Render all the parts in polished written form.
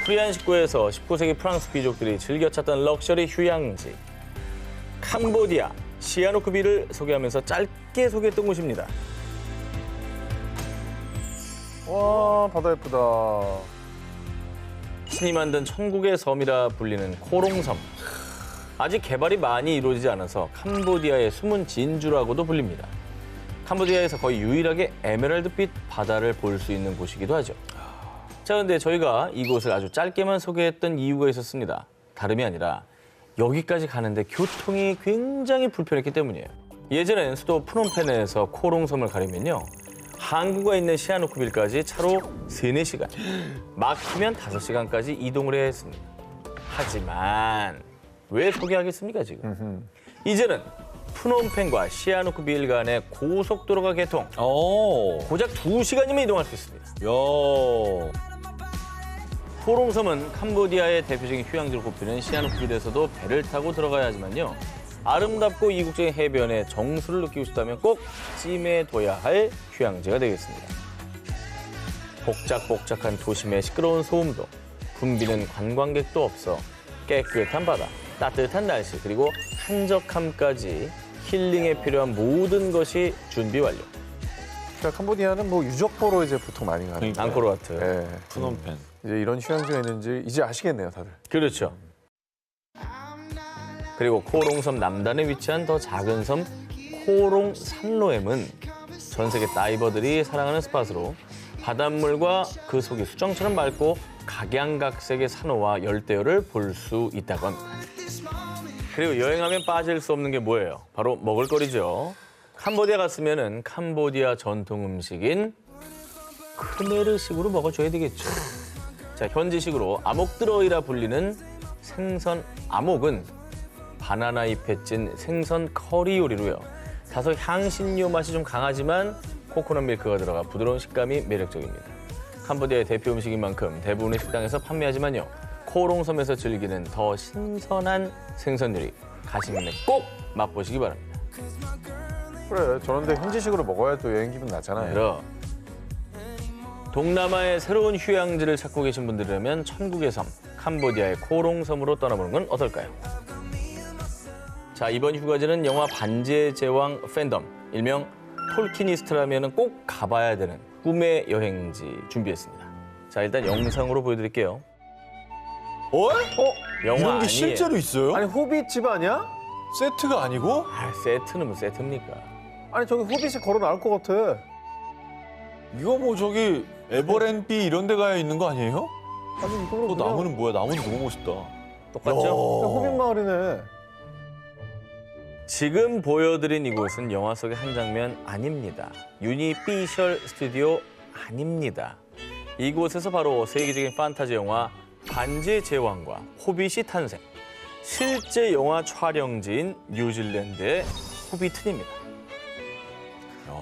프리한 식구에서 19세기 프랑스 귀족들이 즐겨 찾던 럭셔리 휴양지 캄보디아 시아누크비를 소개하면서 짧게 소개했던 곳입니다. 와, 바다 예쁘다. 신이 만든 천국의 섬이라 불리는 코롱섬. 아직 개발이 많이 이루어지지 않아서 캄보디아의 숨은 진주라고도 불립니다. 캄보디아에서 거의 유일하게 에메랄드빛 바다를 볼 수 있는 곳이기도 하죠. 자, 근데 저희가 이곳을 아주 짧게만 소개했던 이유가 있었습니다. 다름이 아니라 여기까지 가는데 교통이 굉장히 불편했기 때문이에요. 예전엔 수도 프놈펜에서 코롱섬을 가려면요. 항구가 있는 시아누크빌까지 차로 3-4시간, 막히면 5시간까지 이동을 해야 했습니다. 하지만 왜 소개하겠습니까, 지금? 이제는 프놈펜과 시아누크빌 간의 고속도로가 개통. 고작 2시간이면 이동할 수 있습니다. 코롱섬은 캄보디아의 대표적인 휴양지로 꼽히는 시아누크빌에서도 배를 타고 들어가야 하지만요. 아름답고 이국적인 해변의 정수를 느끼고 싶다면 꼭 찜해둬야 할 휴양지가 되겠습니다. 복작복작한 도심의 시끄러운 소음도, 붐비는 관광객도 없어 깨끗한 바다, 따뜻한 날씨, 그리고 한적함까지 힐링에 필요한 모든 것이 준비 완료. 그러니까 캄보디아는 뭐 유적 보러 이제 보통 많이 가는. 앙코르와트. 예. 프놈펜. 이제 이런 휴양지가 있는지 이제 아시겠네요, 다들. 그렇죠. 그리고 코롱섬 남단에 위치한 더 작은 섬 코롱 산로엠은 전 세계 다이버들이 사랑하는 스팟으로 바닷물과 그 속이 수정처럼 맑고 각양각색의 산호와 열대어를 볼 수 있다고 합니다. 그리고 여행하면 빠질 수 없는 게 뭐예요? 바로 먹을거리죠. 캄보디아 갔으면은 캄보디아 전통 음식인 크메르식으로 먹어줘야 되겠죠. 자, 현지식으로 아목드러이라 불리는 생선 아목은 바나나 잎에 찐 생선 커리 요리로요. 다소 향신료 맛이 좀 강하지만 코코넛 밀크가 들어가 부드러운 식감이 매력적입니다. 캄보디아의 대표 음식인 만큼 대부분의 식당에서 판매하지만요. 코롱섬에서 즐기는 더 신선한 생선 요리 가시면 꼭 맛보시기 바랍니다. 그래, 저런데 현지식으로 먹어야 또 여행 기분 나잖아요. 그럼 동남아의 새로운 휴양지를 찾고 계신 분들이라면 천국의 섬, 캄보디아의 코롱섬으로 떠나보는 건 어떨까요? 자, 이번 휴가지는 영화 반지의 제왕 팬덤, 일명 톨키니스트라면 꼭 가봐야 되는 꿈의 여행지 준비했습니다. 자, 일단 영상으로 보여드릴게요. 영화 이런 게 아니에요. 실제로 있어요? 아니, 호빗 집 아니야? 세트가 아니고? 아, 세트는 뭐 세트입니까? 아니, 저기 호빗이 걸어 나올 것 같아. 이거 뭐 저기 에버랜드 이런 데 가야 있는 거 아니에요? 아니, 이거는 그냥 나무는 뭐야? 나무는 너무 멋있다. 똑같죠? 그냥 호빗 마을이네. 지금 보여드린 이곳은 영화 속의 한 장면 아닙니다. 유니피셜 스튜디오 아닙니다. 이곳에서 바로 세계적인 판타지 영화 반지의 제왕과 호빗이 탄생. 실제 영화 촬영지인 뉴질랜드의 호비튼입니다.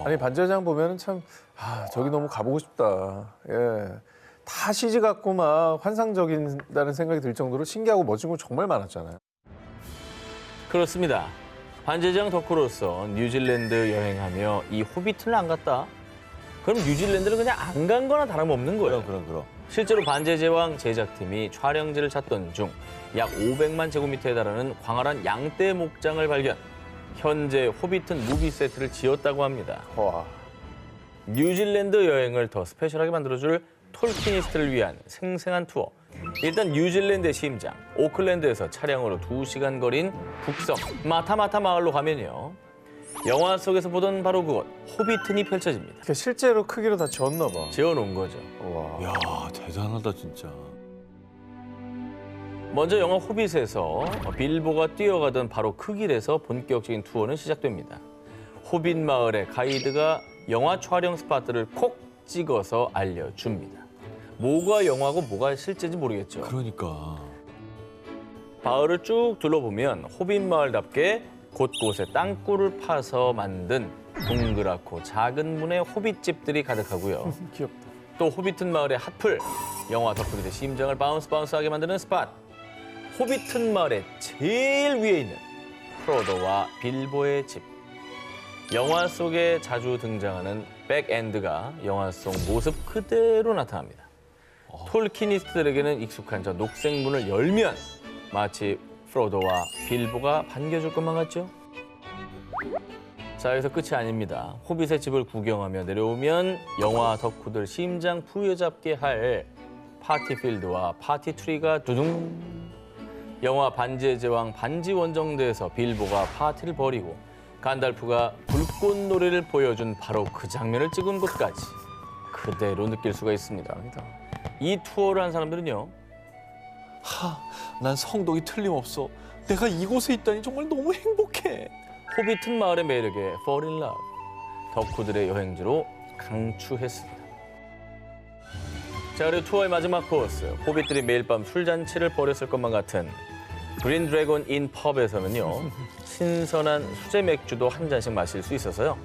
아니, 반지의장 보면은 참, 저기 너무 가보고 싶다. 예. 다 CG 같고 막 환상적인다는 생각이 들 정도로 신기하고 멋진 거 정말 많았잖아요. 그렇습니다. 반지의장 덕후로서 뉴질랜드 여행하며 이 호비튼을 안 갔다? 그럼 뉴질랜드를 그냥 안 간 거나 다름없는 거예요. 그럼. 실제로 반지의 제왕 제작팀이 촬영지를 찾던 중 약 500만 제곱미터에 달하는 광활한 양떼 목장을 발견. 현재 호비튼 무비 세트를 지었다고 합니다. 와. 뉴질랜드 여행을 더 스페셜하게 만들어줄 톨키니스트를 위한 생생한 투어. 일단 뉴질랜드의 심장, 오클랜드에서 차량으로 2시간 거리인 북섬 마타마타 마을로 가면요. 영화 속에서 보던 바로 그곳, 호비튼이 펼쳐집니다. 그러니까 실제로 크기로 다 지었나 봐. 지어놓은 거죠. 와. 야, 대단하다 진짜. 먼저 영화 호빗에서 빌보가 뛰어가던 바로 그 길에서 본격적인 투어는 시작됩니다. 호빗 마을의 가이드가 영화 촬영 스팟들을 콕 찍어서 알려줍니다. 뭐가 영화고 뭐가 실제인지 모르겠죠. 그러니까. 마을을 쭉 둘러보면 호빗 마을답게 곳곳에 땅굴을 파서 만든 동그랗고 작은 문의 호빗집들이 가득하고요. 귀엽다. 또 호비튼 마을의 핫플, 영화 덕후들의 심장을 바운스하게 만드는 스팟. 호비튼 마을의 제일 위에 있는 프로도와 빌보의 집. 영화 속에 자주 등장하는 백엔드가 영화 속 모습 그대로 나타납니다. 톨키니스트들에게는 익숙한 저 녹색 문을 열면 마치 프로도와 빌보가 반겨줄 것만 같죠? 자, 여기서 끝이 아닙니다. 호빗의 집을 구경하며 내려오면 영화 덕후들 심장 부여잡게 할 파티필드와 파티트리가 두둥. 영화 반지의 제왕 반지 원정대에서 빌보가 파티를 벌이고 간달프가 불꽃놀이를 보여준 바로 그 장면을 찍은 곳까지 그대로 느낄 수가 있습니다. 이 투어를 한 사람들은요. 난 성덕이 틀림없어. 내가 이곳에 있다니 정말 너무 행복해. 호비튼 마을의 매력에 fall in love. 덕후들의 여행지로 강추했습니다. 자, 그리고 투어의 마지막 코스. 호빗들이 매일 밤 술잔치를 벌였을 것만 같은 그린 드래곤 인 펍에서는요. 신선한 수제 맥주도 한 잔씩 마실 수 있어서요.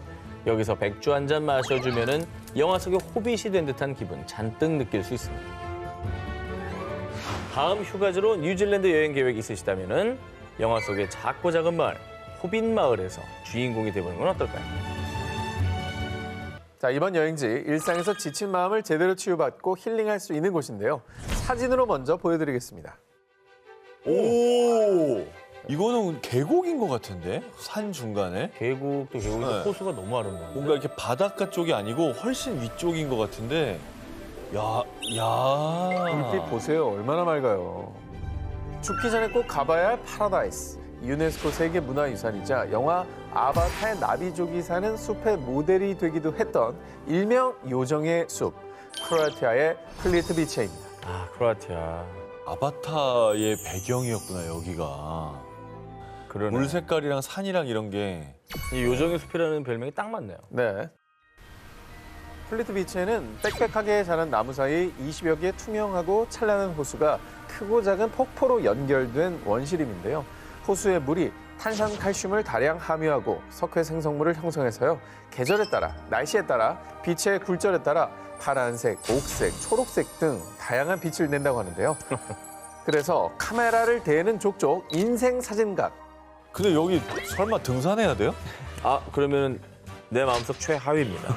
여기서 맥주 한 잔 마셔주면은 영화 속의 호빗이 된 듯한 기분 잔뜩 느낄 수 있습니다. 다음 휴가지로 뉴질랜드 여행 계획 있으시다면은 영화 속의 작고 작은 마을, 호빗 마을에서 주인공이 되보는 건 어떨까요? 자, 이번 여행지 일상에서 지친 마음을 제대로 치유받고 힐링할 수 있는 곳인데요. 사진으로 먼저 보여드리겠습니다. 오, 이거는 계곡인 것 같은데? 산 중간에? 계곡도 계곡인데 네. 호수가 너무 아름다운데. 뭔가 이렇게 바닷가 쪽이 아니고 훨씬 위쪽인 것 같은데. 불빛 보세요. 얼마나 맑아요. 죽기 전에 꼭 가봐야 할 파라다이스. 유네스코 세계문화유산이자 영화 아바타의 나비족이 사는 숲의 모델이 되기도 했던 일명 요정의 숲. 크로아티아의 플리트 비치입니다. 아, 크로아티아. 아바타의 배경이었구나, 여기가. 그러네. 물 색깔이랑 산이랑 이런 게. 이 요정의 숲이라는 별명이 딱 맞네요. 네. 플리트 비치에는 빽빽하게 자란 나무 사이 20여 개의 투명하고 찬란한 호수가 크고 작은 폭포로 연결된 원시림인데요. 호수의 물이 탄산 칼슘을 다량 함유하고 석회 생성물을 형성해서요. 계절에 따라, 날씨에 따라, 빛의 굴절에 따라 파란색, 옥색, 초록색 등 다양한 빛을 낸다고 하는데요. 그래서 카메라를 대는 족족 인생 사진각. 근데 여기 설마 등산해야 돼요? 아, 그러면 내 마음속 최하위입니다.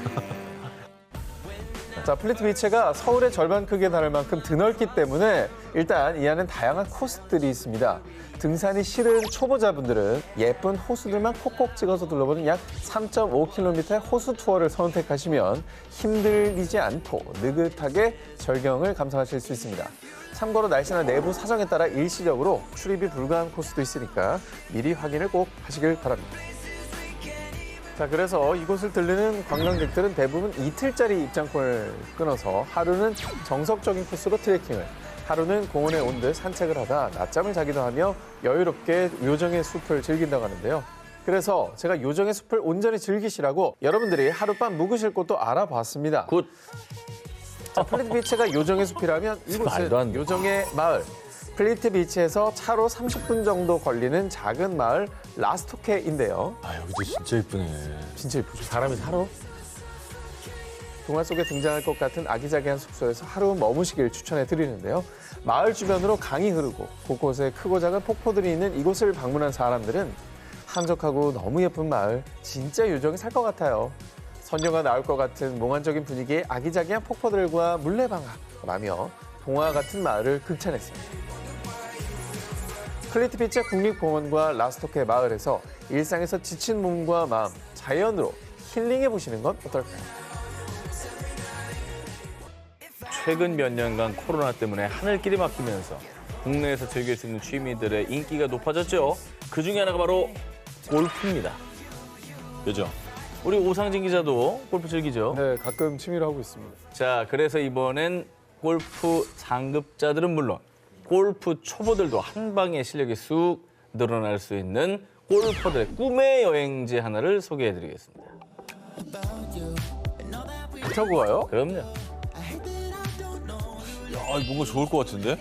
자, 플리트 비치가 서울의 절반 크기에 달할 만큼 드넓기 때문에 일단 이 안엔 다양한 코스들이 있습니다. 등산이 싫은 초보자분들은 예쁜 호수들만 콕콕 찍어서 둘러보는 약 3.5km의 호수 투어를 선택하시면 힘들이지 않고 느긋하게 절경을 감상하실 수 있습니다. 참고로 날씨나 내부 사정에 따라 일시적으로 출입이 불가한 코스도 있으니까 미리 확인을 꼭 하시길 바랍니다. 자, 그래서 이곳을 들르는 관광객들은 대부분 이틀짜리 입장권을 끊어서 하루는 정석적인 코스로 트레킹을, 하루는 공원에 온 듯 산책을 하다 낮잠을 자기도 하며 여유롭게 요정의 숲을 즐긴다고 하는데요. 그래서 제가 요정의 숲을 온전히 즐기시라고 여러분들이 하룻밤 묵으실 곳도 알아봤습니다. 굿. 자, 플리트 비치가 요정의 숲이라면 말도 안 이곳은 돼. 요정의 마을. 플리트 비치에서 차로 30분 정도 걸리는 작은 마을 라스토케인데요. 아, 여기도 진짜 이쁘네. 진짜 예쁘죠? 사람이 살아? 동화 속에 등장할 것 같은 아기자기한 숙소에서 하루 머무시길 추천해 드리는데요. 마을 주변으로 강이 흐르고 곳곳에 크고 작은 폭포들이 있는 이곳을 방문한 사람들은 한적하고 너무 예쁜 마을, 진짜 요정이 살 것 같아요. 선녀가 나올 것 같은 몽환적인 분위기의 아기자기한 폭포들과 물레방아라며 동화 같은 마을을 극찬했습니다. 플리트 비치 국립공원과 라스토케 마을에서 일상에서 지친 몸과 마음, 자연으로 힐링해 보시는 건 어떨까요? 최근 몇 년간 코로나 때문에 하늘길이 막히면서 국내에서 즐길 수 있는 취미들의 인기가 높아졌죠. 그 중에 하나가 바로 골프입니다. 그죠? 우리 오상진 기자도 골프 즐기죠? 네, 가끔 취미로 하고 있습니다. 자, 그래서 이번엔 골프 상급자들은 물론 골프 초보들도 한 방에 실력이 쑥 늘어날 수 있는 골퍼들의 꿈의 여행지 하나를 소개해드리겠습니다. 타고 가요? 그럼요. 야, 뭔가 좋을 것 같은데?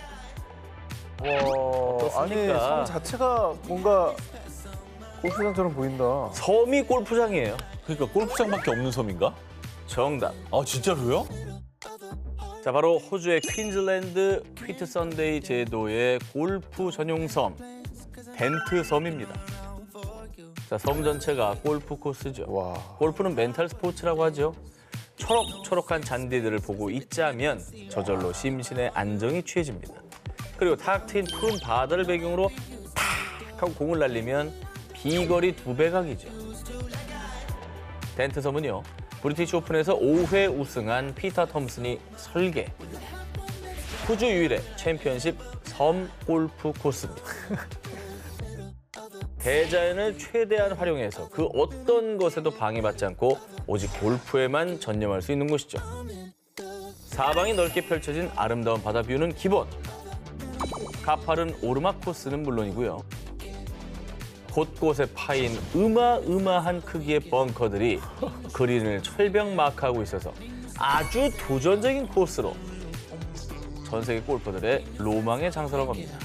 와, 아니 어떻습니까? 성 자체가 뭔가 골프장처럼 보인다. 섬이 골프장이에요. 그러니까 골프장밖에 없는 섬인가? 정답. 아, 진짜로요? 자, 바로 호주의 퀸즐랜드 휘트선데이 제도의 골프 전용 섬, 덴트 섬입니다. 자, 섬 전체가 골프 코스죠. 와. 골프는 멘탈 스포츠라고 하죠. 초록초록한 잔디들을 보고 있자면 저절로 심신의 안정이 취해집니다. 그리고 탁 트인 푸른 바다를 배경으로 탁 하고 공을 날리면 비거리 2배 각이죠. 덴트섬은요, 브리티시 오픈에서 5회 우승한 피터 톰슨이 설계. 호주 유일의 챔피언십 섬 골프 코스입니다. 대자연을 최대한 활용해서 그 어떤 것에도 방해받지 않고 오직 골프에만 전념할 수 있는 곳이죠. 사방이 넓게 펼쳐진 아름다운 바다 뷰는 기본. 가파른 오르막 코스는 물론이고요. 곳곳에 파인 어마어마한 크기의 벙커들이 그린을 철벽 마크하고 있어서 아주 도전적인 코스로 전 세계 골퍼들의 로망의 장소라고 합니다.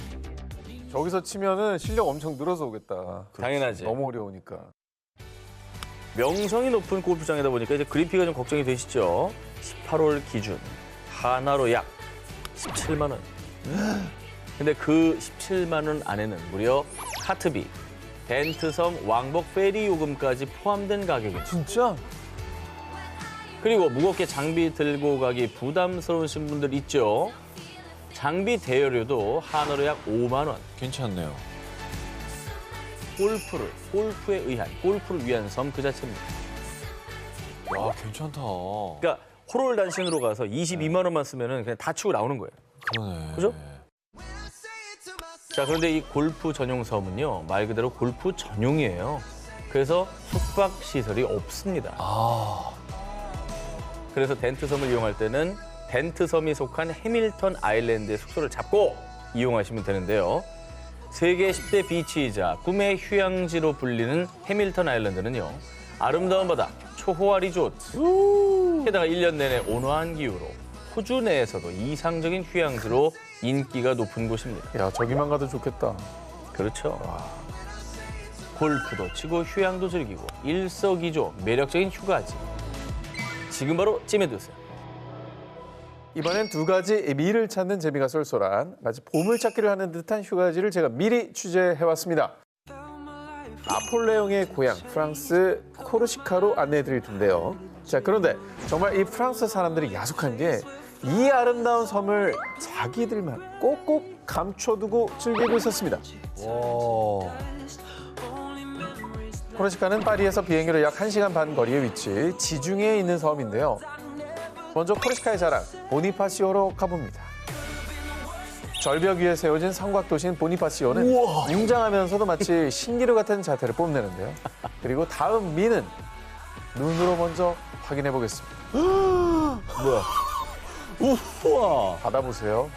저기서 치면은 실력 엄청 늘어서 오겠다. 당연하지. 너무 어려우니까. 명성이 높은 골프장이다 보니까 이제 그린피가 좀 걱정이 되시죠. 18홀 기준 하나로 약 17만 원. 근데 그 17만 원 안에는 무려 카트비, 덴트섬 왕복 페리 요금까지 포함된 가격입니다. 진짜? 그리고 무겁게 장비 들고 가기 부담스러우신 분들 있죠. 장비 대여료도 하나로 약 5만 원. 괜찮네요. 골프를 위한 섬 그 자체입니다. 와, 괜찮다. 그러니까 홀홀 단신으로 가서 22만 원만 쓰면은 그냥 다 치고 나오는 거예요. 그러네. 그죠? 자, 그런데 이 골프 전용 섬은요, 말 그대로 골프 전용이에요. 그래서 숙박 시설이 없습니다. 아, 그래서 덴트섬을 이용할 때는 덴트섬이 속한 해밀턴 아일랜드의 숙소를 잡고 이용하시면 되는데요. 세계 10대 비치이자 꿈의 휴양지로 불리는 해밀턴 아일랜드는요, 아름다운 바다, 초호화 리조트, 게다가 1년 내내 온화한 기후로 호주 내에서도 이상적인 휴양지로 인기가 높은 곳입니다. 야, 저기만 가도 좋겠다. 그렇죠. 골프도 치고 휴양도 즐기고 일석이조 매력적인 휴가지. 지금 바로 찜해두세요. 이번엔 두 가지 미를 찾는 재미가 쏠쏠한 마치 보물찾기를 하는 듯한 휴가지를 제가 미리 취재해왔습니다. 나폴레옹의 고향 프랑스 코르시카로 안내해드릴 텐데요. 자, 그런데 정말 이 프랑스 사람들이 야속한 게 이 아름다운 섬을 자기들만 꼭꼭 감춰두고 즐기고 있었습니다. 와. 코르시카는 파리에서 비행기로 약 1시간 반 거리에 위치, 지중해에 있는 섬인데요. 먼저 코르시카의 자랑, 보니파시오로 가봅니다. 절벽 위에 세워진 성곽도시인 보니파시오는 웅장하면서도 마치 신기루 같은 자태를 뽐내는데요. 그리고 다음 미는 눈으로 먼저 확인해 보겠습니다. 뭐야? 우와! 받아보세요.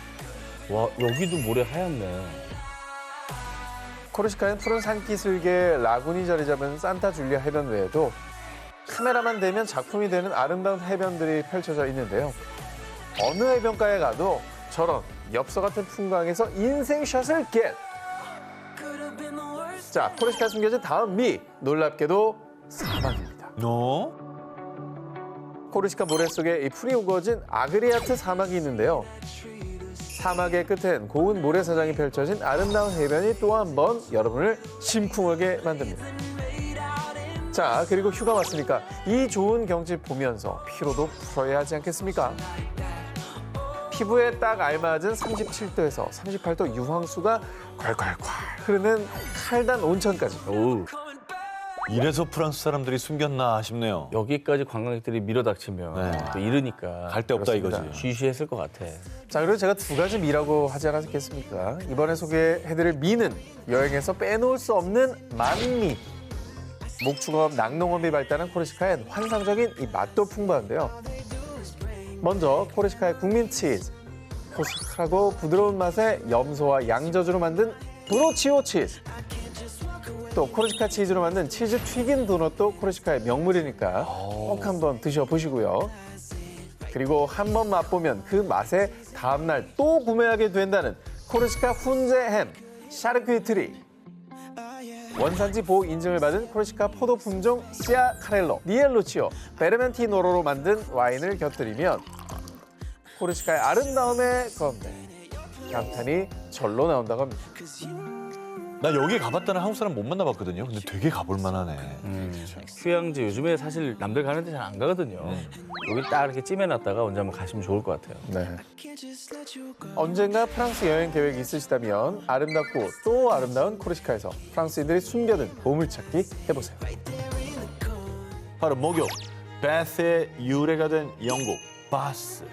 와, 여기도 모래 하얗네. 코르시카엔 푸른 산기슭에 라군이 자리 잡은 산타 줄리아 해변 외에도 카메라만 대면 작품이 되는 아름다운 해변들이 펼쳐져 있는데요. 어느 해변가에 가도 저런 엽서 같은 풍광에서 인생샷을 겟! 자, 코르시카에 숨겨진 다음 미, 놀랍게도 사막입니다. 너? 코르시카 모래 속에 이 풀이 우거진 아그리아트 사막이 있는데요. 사막의 끝엔 고운 모래사장이 펼쳐진 아름다운 해변이 또 한 번 여러분을 심쿵하게 만듭니다. 자, 그리고 휴가 왔으니까 이 좋은 경치 보면서 피로도 풀어야 하지 않겠습니까? 피부에 딱 알맞은 37도에서 38도 유황수가 콸콸콸 흐르는 칼단 온천까지. 오, 이래서 프랑스 사람들이 숨겼나 싶네요. 여기까지 관광객들이 밀어닥치면 네. 또 이르니까 갈 데 없다 그렇습니다. 이거지. 쉬쉬했을 것 같아. 자, 그리고 제가 두 가지 미라고 하지 않았겠습니까? 이번에 소개해드릴 미는 여행에서 빼놓을 수 없는 만미. 목축업, 낙농업이 발달한 코르시카엔 환상적인 이 맛도 풍부한데요. 먼저 코르시카의 국민 치즈. 고소하고 부드러운 맛의 염소와 양저주로 만든 브로치오 치즈. 또 코르시카 치즈로 만든 치즈 튀긴 도넛도 코르시카의 명물이니까 꼭 한번 드셔보시고요. 그리고 한번 맛보면 그 맛에 다음날 또 구매하게 된다는 코르시카 훈제 햄, 샤르큐트리. 원산지 보호 인증을 받은 코르시카 포도 품종 시아 카렐로, 니엘루치오, 베르멘티노로로 만든 와인을 곁들이면 코르시카의 아름다움의 건배, 감탄이 절로 나온다고 합니다. 나 여기 가봤다는 한국 사람 못 만나봤거든요. 근데 되게 가볼 만하네. 휴양지 요즘에 사실 남들 가는데 잘 안 가거든요. 여기 딱 이렇게 찜해놨다가 언제 한번 가시면 좋을 것 같아요. 네. 언젠가 프랑스 여행 계획이 있으시다면 아름답고 또 아름다운 코르시카에서 프랑스인들이 숨겨둔 보물찾기 해보세요. 바로 목욕, 베스의 유래가 된 영국 바스.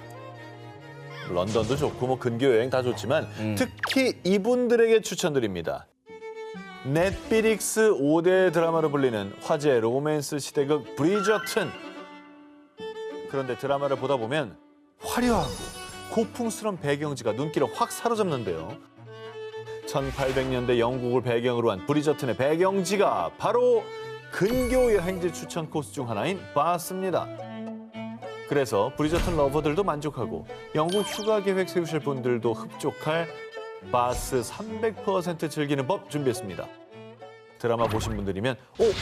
런던도 좋고 뭐 근교 여행 다 좋지만 특히 이분들에게 추천드립니다. 넷플릭스 5대 드라마로 불리는 화제 로맨스 시대극 브리저튼. 그런데 드라마를 보다 보면 화려하고 고풍스러운 배경지가 눈길을 확 사로잡는데요. 1800년대 영국을 배경으로 한 브리저튼의 배경지가 바로 근교 여행지 추천 코스 중 하나인 바스입니다. 그래서 브리저튼 러버들도 만족하고 영국 휴가 계획 세우실 분들도 흡족할 바스 300% 즐기는 법 준비했습니다. 드라마 보신 분들이면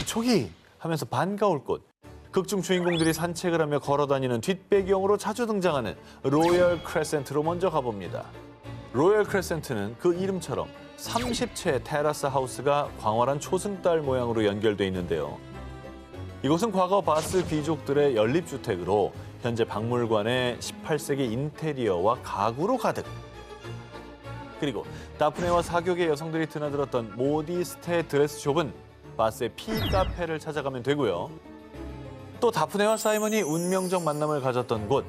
저기 하면서 반가울 곳. 극중 주인공들이 산책을 하며 걸어다니는 뒷배경으로 자주 등장하는 로열 크레센트로 먼저 가봅니다. 로열 크레센트는 그 이름처럼 30채의 테라스 하우스가 광활한 초승달 모양으로 연결돼 있는데요. 이곳은 과거 바스 귀족들의 연립주택으로 현재 박물관에 18세기 인테리어와 가구로 가득. 그리고 다프네와 사교계 여성들이 드나들었던 모디스테 드레스숍은 바스의 피카페를 찾아가면 되고요. 또 다프네와 사이먼이 운명적 만남을 가졌던 곳.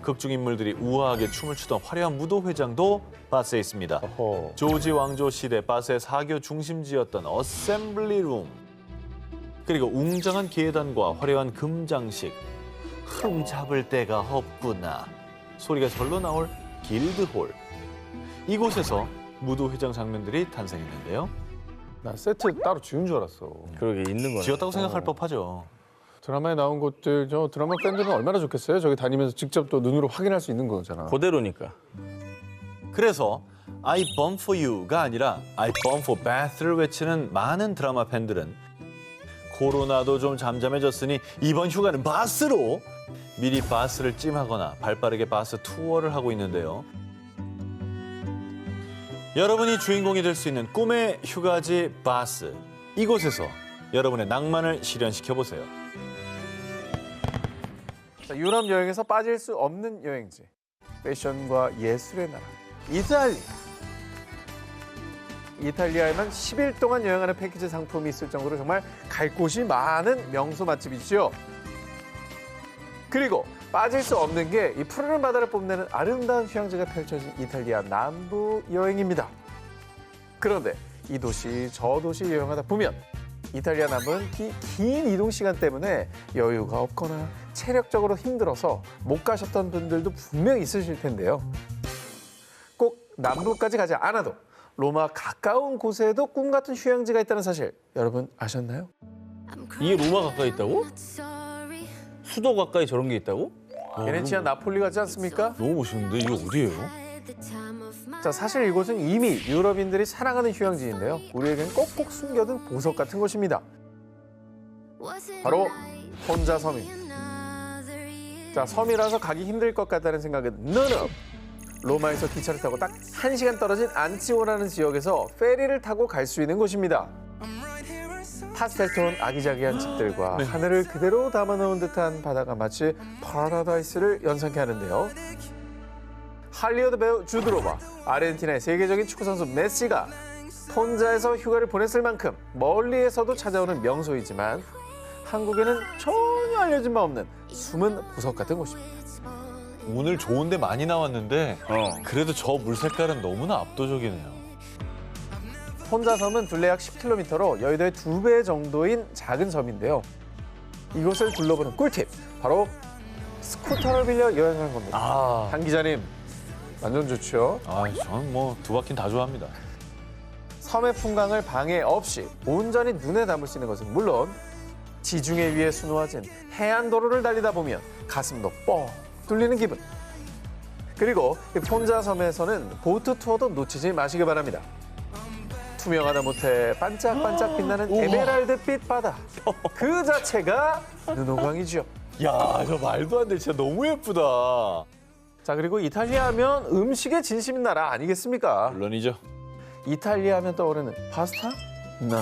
극중 인물들이 우아하게 춤을 추던 화려한 무도회장도 바스에 있습니다. 어허. 조지 왕조 시대 바스의 사교 중심지였던 어셈블리 룸. 그리고 웅장한 계단과 화려한 금장식. 흠잡을 데가 없구나. 소리가 절로 나올 길드홀. 이곳에서 무도회장 장면들이 탄생했는데요. 나 세트 따로 지은 줄 알았어. 그러게 있는 거네. 지었다고 생각할 법하죠. 드라마에 나온 곳들 저 드라마 팬들은 얼마나 좋겠어요. 저기 다니면서 직접 또 눈으로 확인할 수 있는 거잖아. 그대로니까. 그래서 I bomb for you가 아니라 I bomb for Bath를 외치는 많은 드라마 팬들은 코로나도 좀 잠잠해졌으니 이번 휴가는 바스로 미리 바스를 찜하거나 발빠르게 바스 투어를 하고 있는데요. 여러분이 주인공이 될 수 있는 꿈의 휴가지 바스. 이곳에서 여러분의 낭만을 실현시켜보세요. 자, 유럽 여행에서 빠질 수 없는 여행지. 패션과 예술의 나라. 이탈리아. 이탈리아에만 10일 동안 여행하는 패키지 상품이 있을 정도로 정말 갈 곳이 많은 명소 맛집이죠. 그리고 빠질 수 없는 게 이 푸르른 바다를 뽐내는 아름다운 휴양지가 펼쳐진 이탈리아 남부 여행입니다. 그런데 이 도시 저 도시 여행하다 보면 이탈리아 남부는 긴 이동 시간 때문에 여유가 없거나 체력적으로 힘들어서 못 가셨던 분들도 분명 있으실 텐데요. 꼭 남부까지 가지 않아도 로마 가까운 곳에도 꿈 같은 휴양지가 있다는 사실 여러분 아셨나요? 이게 로마 가까이 있다고? 수도 가까이 저런 게 있다고? 베네치아 나폴리 같지 않습니까? 너무 멋있는데 이게 어디예요? 자, 사실 이곳은 이미 유럽인들이 사랑하는 휴양지인데요. 우리에겐 꼭꼭 숨겨둔 보석 같은 곳입니다. 바로 폰자 섬입니다. 자, 섬이라서 가기 힘들 것 같다는 생각은 너너. 로마에서 기차를 타고 딱 1시간 떨어진 안치오라는 지역에서 페리를 타고 갈 수 있는 곳입니다. 파스텔톤 아기자기한 집들과 하늘을 그대로 담아놓은 듯한 바다가 마치 파라다이스를 연상케 하는데요. 할리우드 배우 주드로와 아르헨티나의 세계적인 축구선수 메시가 폰자에서 휴가를 보냈을 만큼 멀리에서도 찾아오는 명소이지만 한국에는 전혀 알려진 바 없는 숨은 보석 같은 곳입니다. 오늘 좋은데 많이 나왔는데 그래도 저 물 색깔은 너무나 압도적이네요. 폰자 섬은 둘레 약 10km로 여의도의 2배 정도인 작은 섬인데요. 이곳을 둘러보는 꿀팁, 바로 스쿠터를 빌려 여행하는 겁니다. 한 기자님, 완전 좋죠? 저는 뭐 두 바퀴는 다 좋아합니다. 섬의 풍광을 방해 없이 온전히 눈에 담을 수 있는 것은 물론 지중해 위에 수놓아진 해안도로를 달리다 보면 가슴도 뻥 뚫리는 기분. 그리고 이 폰자 섬에서는 보트 투어도 놓치지 마시기 바랍니다. 투명하다 못해 반짝반짝 빛나는 에메랄드빛 바다. 그 자체가 눈호강이죠. 야, 저 말도 안 돼. 진짜 너무 예쁘다. 자, 그리고 이탈리아 하면 음식의 진심인 나라 아니겠습니까? 물론이죠. 이탈리아 하면 떠오르는 파스타? No.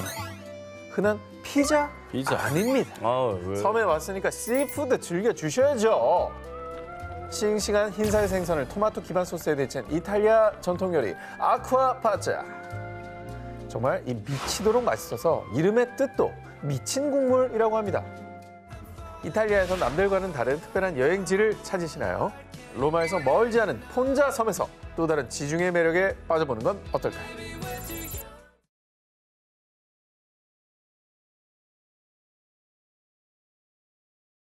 흔한 피자? 피자. 아닙니다. 아, 왜? 섬에 왔으니까 씨푸드 즐겨주셔야죠. 싱싱한 흰살 생선을 토마토 기반 소스에 데친 이탈리아 전통 요리 아쿠아 파자. 정말 이 미치도록 맛있어서 이름의 뜻도 미친 국물이라고 합니다. 이탈리아에서 남들과는 다른 특별한 여행지를 찾으시나요? 로마에서 멀지 않은 폰자 섬에서 또 다른 지중해 매력에 빠져보는 건 어떨까요?